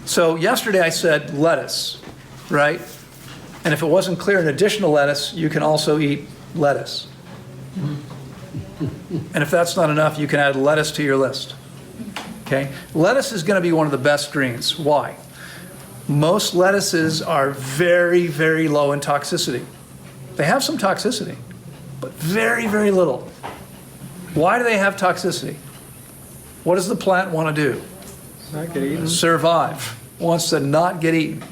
So yesterday I said lettuce, right? And if it wasn't clear, in addition to lettuce, you can also eat lettuce. And if that's not enough, you can add lettuce to your list. Okay? Lettuce is going to be one of the best greens. Why? Most lettuces are very, very low in toxicity. They have some toxicity, but very, very little. Why do they have toxicity? What does the plant want to do? Not get eaten. Survive. Wants to not get eaten.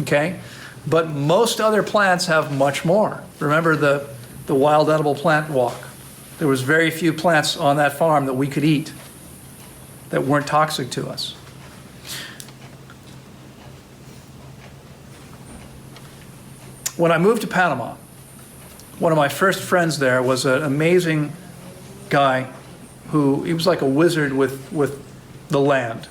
Okay? But most other plants have much more. Remember the wild edible plant walk. There was very few plants on that farm that we could eat that weren't toxic to us. When I moved to Panama, one of my first friends there was an amazing guy he was like a wizard with the land.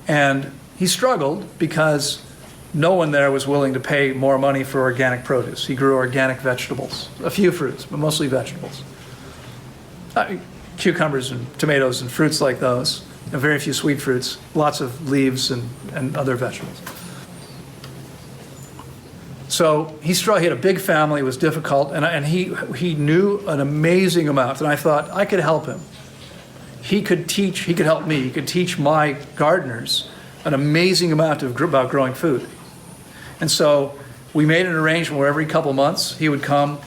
And he struggled because no one there was willing to pay more money for organic produce. He grew organic vegetables, a few fruits, but mostly vegetables. Cucumbers and tomatoes and fruits like those, and very few sweet fruits, lots of leaves and other vegetables. So he had a big family, it was difficult, and he knew an amazing amount, and I thought I could help him. He could help me, he could teach my gardeners an amazing amount about growing food. And so we made an arrangement where every couple months he would come,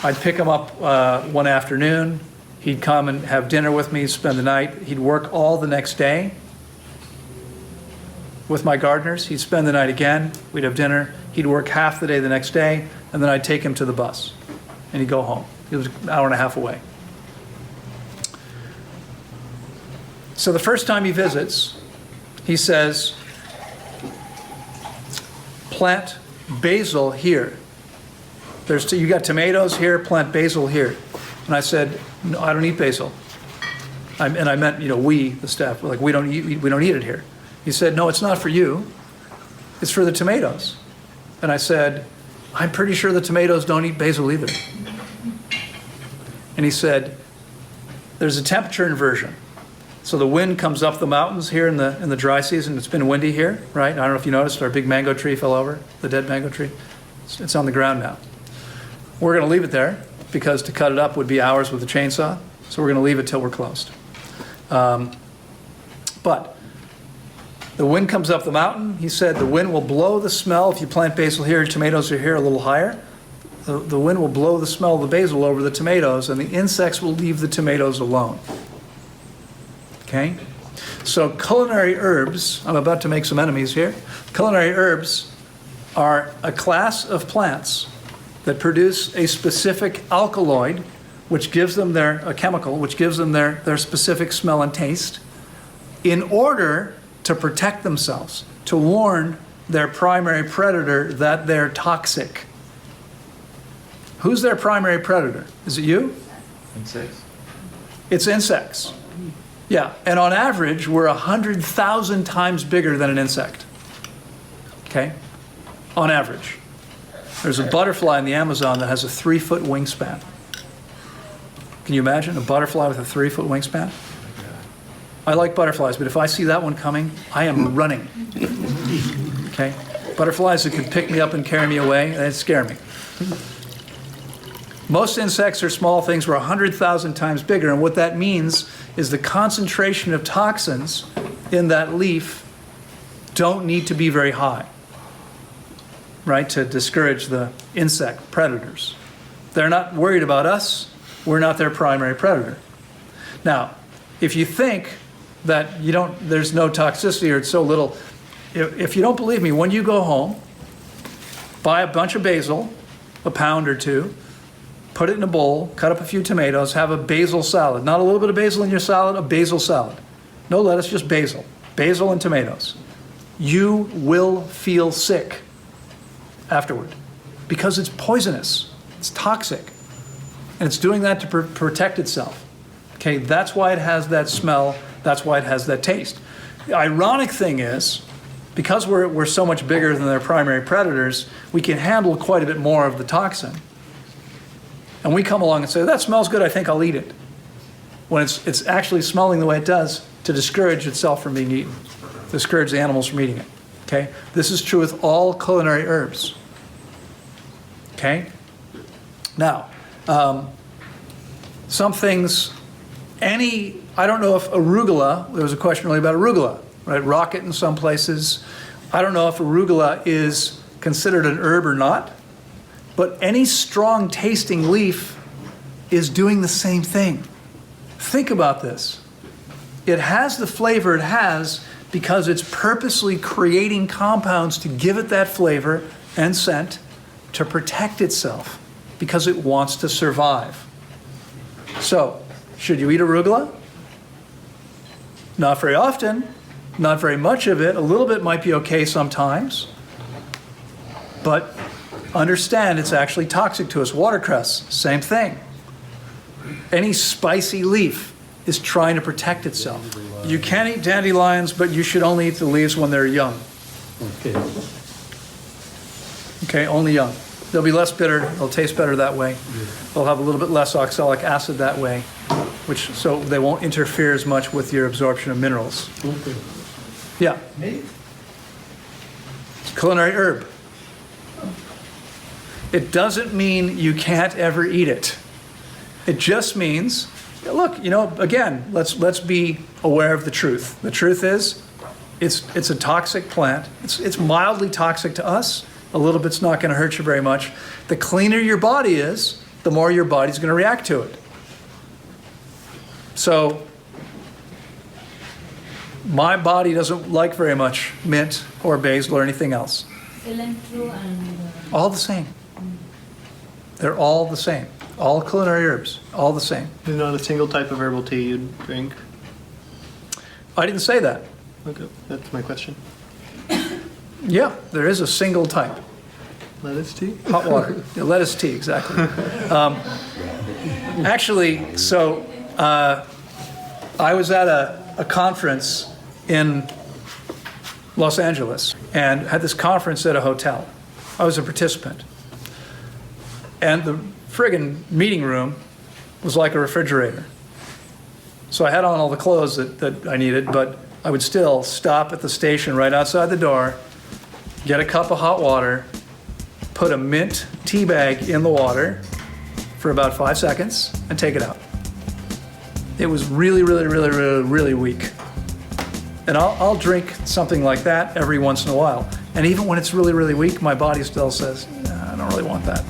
I'd pick him up one afternoon, he'd come and have dinner with me, spend the night, he'd work all the next day with my gardeners, he'd spend the night again, we'd have dinner, he'd work half the day the next day, and then I'd take him to the bus, and he'd go home. He was an hour and a half away. So the first time he visits, he says, plant basil here. You got tomatoes here, plant basil here. And I said, no, I don't eat basil. I meant, we, the staff, like we don't eat it here. He said, no, it's not for you. It's for the tomatoes. And I said, I'm pretty sure the tomatoes don't eat basil either. And he said, there's a temperature inversion. So the wind comes up the mountains here in the dry season. It's been windy here, right? I don't know if you noticed, our big mango tree fell over, the dead mango tree. It's on the ground now. We're going to leave it there because to cut it up would be hours with a chainsaw. So we're going to leave it till we're closed. But the wind comes up the mountain. He said the wind will blow the smell. If you plant basil here, tomatoes are here a little higher. The wind will blow the smell of the basil over the tomatoes, and the insects will leave the tomatoes alone. Okay? So culinary herbs, I'm about to make some enemies here. Culinary herbs are a class of plants that produce a specific alkaloid, which gives them a chemical, which gives them their specific smell and taste, in order to protect themselves, to warn their primary predator that they're toxic. Who's their primary predator? Is it you? Insects. It's insects. Yeah, and on average, we're 100,000 times bigger than an insect. Okay? On average. There's a butterfly in the Amazon that has a 3-foot wingspan. Can you imagine a butterfly with a 3-foot wingspan? I like butterflies, but if I see that one coming, I am running. Okay? Butterflies that could pick me up and carry me away, they'd scare me. Most insects are small things. We're 100,000 times bigger, and what that means is the concentration of toxins in that leaf don't need to be very high, right, to discourage the insect predators. They're not worried about us. We're not their primary predator. Now, if you think that there's no toxicity or it's so little, if you don't believe me, when you go home, buy a bunch of basil, a pound or two, put it in a bowl, cut up a few tomatoes, have a basil salad. Not a little bit of basil in your salad, a basil salad. No lettuce, just basil. Basil and tomatoes. You will feel sick afterward because it's poisonous. It's toxic. And it's doing that to protect itself. Okay, that's why it has that smell. That's why it has that taste. The ironic thing is, because we're so much bigger than their primary predators, we can handle quite a bit more of the toxin. And we come along and say, that smells good, I think I'll eat it. When it's actually smelling the way it does to discourage itself from being eaten. discourage the animals from eating it, okay? This is true with all culinary herbs, okay? Now, some things, I don't know if arugula, there was a question earlier about arugula, right? Rocket in some places. I don't know if arugula is considered an herb or not, but any strong tasting leaf is doing the same thing. Think about this. It has the flavor it has because it's purposely creating compounds to give it that flavor and scent to protect itself because it wants to survive. So, should you eat arugula? Not very often, not very much of it. A little bit might be okay sometimes, but understand it's actually toxic to us. Watercress, same thing. Any spicy leaf is trying to protect itself. You can eat dandelions, but you should only eat the leaves when they're young. Okay. Okay, only young. They'll be less bitter, they'll taste better that way. They'll have a little bit less oxalic acid that way, so they won't interfere as much with your absorption of minerals. Okay. Yeah. Culinary herb. It doesn't mean you can't ever eat it. It just means, look, again, let's be aware of the truth. The truth is, it's a toxic plant. It's mildly toxic to us. A little bit's not going to hurt you very much. The cleaner your body is, the more your body's going to react to it. So, my body doesn't like very much mint or basil or anything else. Cilantro and... All the same. They're all the same. All culinary herbs, all the same. There's not a single type of herbal tea you'd drink? I didn't say that. Okay, that's my question. Yeah, there is a single type. Lettuce tea? Hot water. Yeah, lettuce tea, exactly. Actually, so I was at a conference in Los Angeles and had this conference at a hotel. I was a participant. And the friggin' meeting room was like a refrigerator. So I had on all the clothes that I needed, but I would still stop at the station right outside the door, get a cup of hot water, put a mint tea bag in the water for about 5 seconds, and take it out. It was really, really, really, really, really weak. And I'll drink something like that every once in a while. And even when it's really, really weak, my body still says, nah, I don't really want that.